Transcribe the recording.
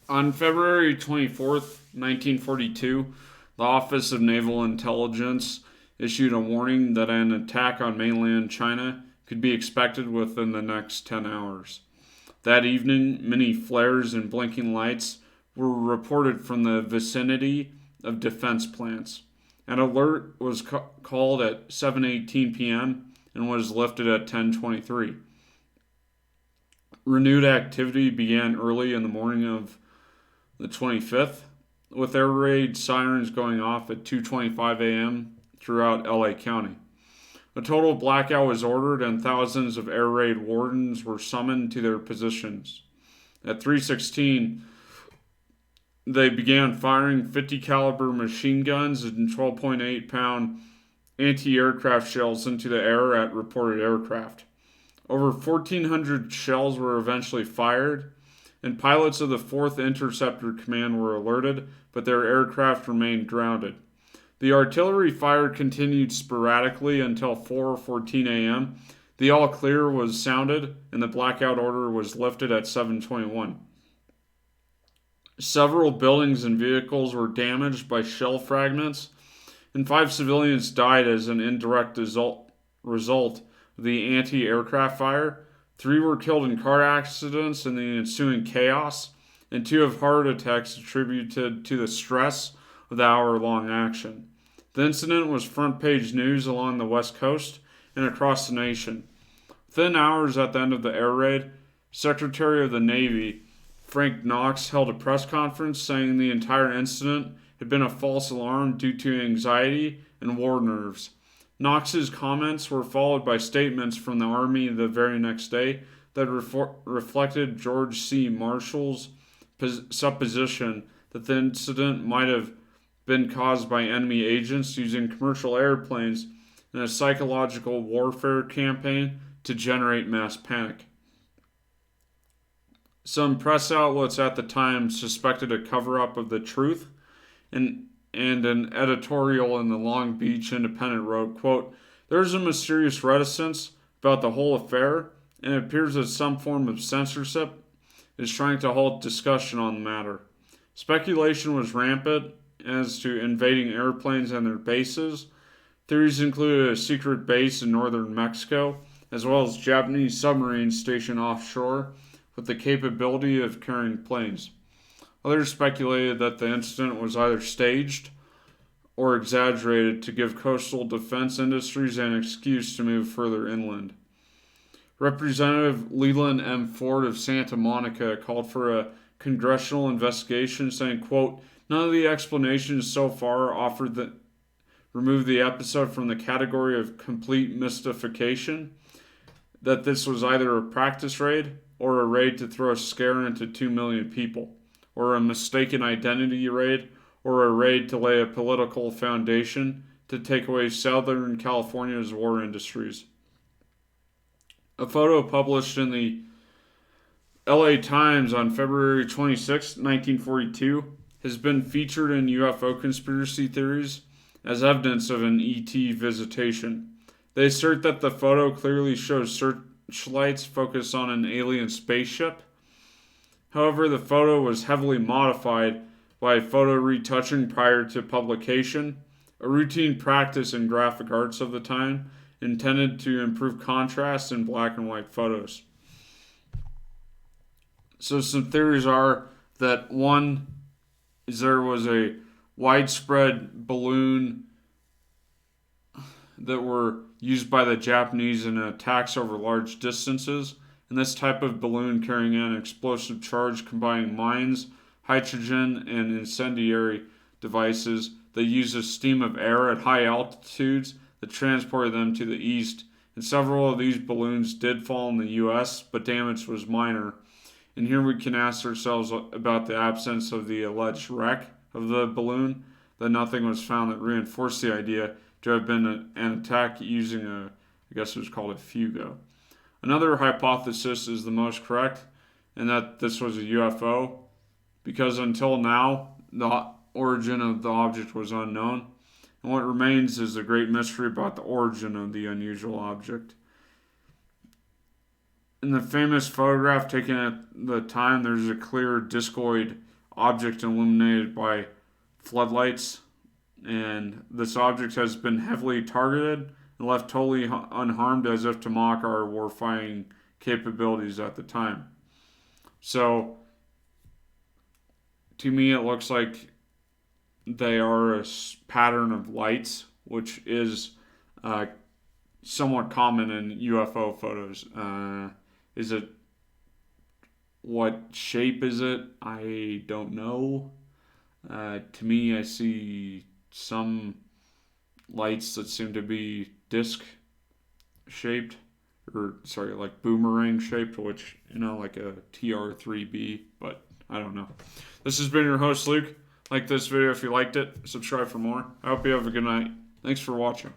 On February 24th, 1942, the Office of Naval Intelligence issued a warning that an attack on mainland China could be expected within the next 10 hours. That evening, many flares and blinking lights were reported from the vicinity of defense plants. An alert was called at 7:18 p.m. and was lifted at 10:23. Renewed activity began early in the morning of the 25th, with air raid sirens going off at 2:25 a.m. throughout LA County. A total blackout was ordered and thousands of air raid wardens were summoned to their positions. At 3:16, they began firing 50 caliber machine guns and 12.8-pound anti-aircraft shells into the air at reported aircraft. Over 1,400 shells were eventually fired, and pilots of the 4th Interceptor Command were alerted, but their aircraft remained grounded. The artillery fire continued sporadically until 4:14 a.m. The all clear was sounded, and the blackout order was lifted at 7:21. Several buildings and vehicles were damaged by shell fragments, and 5 civilians died as an indirect result of the anti-aircraft fire. 3 were killed in car accidents in the ensuing chaos, and 2 of heart attacks attributed to the stress of the hour-long action. The incident was front-page news along the West Coast and across the nation. Within hours at the end of the air raid, Secretary of the Navy Frank Knox held a press conference saying the entire incident had been a false alarm due to anxiety and war nerves. Knox's comments were followed by statements from the Army the very next day that reflected George C. Marshall's supposition that the incident might have been caused by enemy agents using commercial airplanes in a psychological warfare campaign to generate mass panic. Some press outlets at the time suspected a cover-up of the truth, and an editorial in the Long Beach Independent wrote, quote, "There's a mysterious reticence about the whole affair, and it appears that some form of censorship is trying to halt discussion on the matter. Speculation was rampant as to invading airplanes and their bases. Theories included a secret base in northern Mexico, as well as Japanese submarines stationed offshore with the capability of carrying planes. Others speculated that the incident was either staged or exaggerated to give coastal defense industries an excuse to move further inland. Representative Leland M. Ford of Santa Monica called for a congressional investigation, saying, quote, "None of the explanations so far offered that remove the episode from the category of complete mystification, that this was either a practice raid or a raid to throw a scare into 2 million people, or a mistaken identity raid, or a raid to lay a political foundation to take away Southern California's war industries." A photo published in the LA Times on February 26, 1942, has been featured in UFO conspiracy theories as evidence of an ET visitation. They assert that the photo clearly shows searchlights focused on an alien spaceship. However, the photo was heavily modified by photo retouching prior to publication, a routine practice in graphic arts of the time intended to improve contrast in black and white photos. So some theories are that one is there was a widespread balloon that were used by the Japanese in attacks over large distances, and this type of balloon carrying an explosive charge combining mines, hydrogen, and incendiary devices that use a stream of air at high altitudes that transported them to the east. And several of these balloons did fall in the U.S., but damage was minor. And here we can ask ourselves about the absence of the alleged wreck of the balloon, that nothing was found that reinforced the idea to have been an attack using I guess it was called a fugo. Another hypothesis is the most correct, and that this was a UFO, because until now, the origin of the object was unknown, and what remains is the great mystery about the origin of the unusual object. In the famous photograph taken at the time, there's a clear discoid object illuminated by floodlights, and this object has been heavily targeted and left totally unharmed as if to mock our warfighting capabilities at the time. So, to me, it looks like they are a pattern of lights, which is somewhat common in UFO photos. Is it what shape is it? I don't know. To me, I see some lights that seem to be disc shaped, or sorry, like boomerang shaped, which, like a TR3B, but I don't know. This has been your host, Luke. Like this video if you liked it. Subscribe for more. I hope you have a good night. Thanks for watching.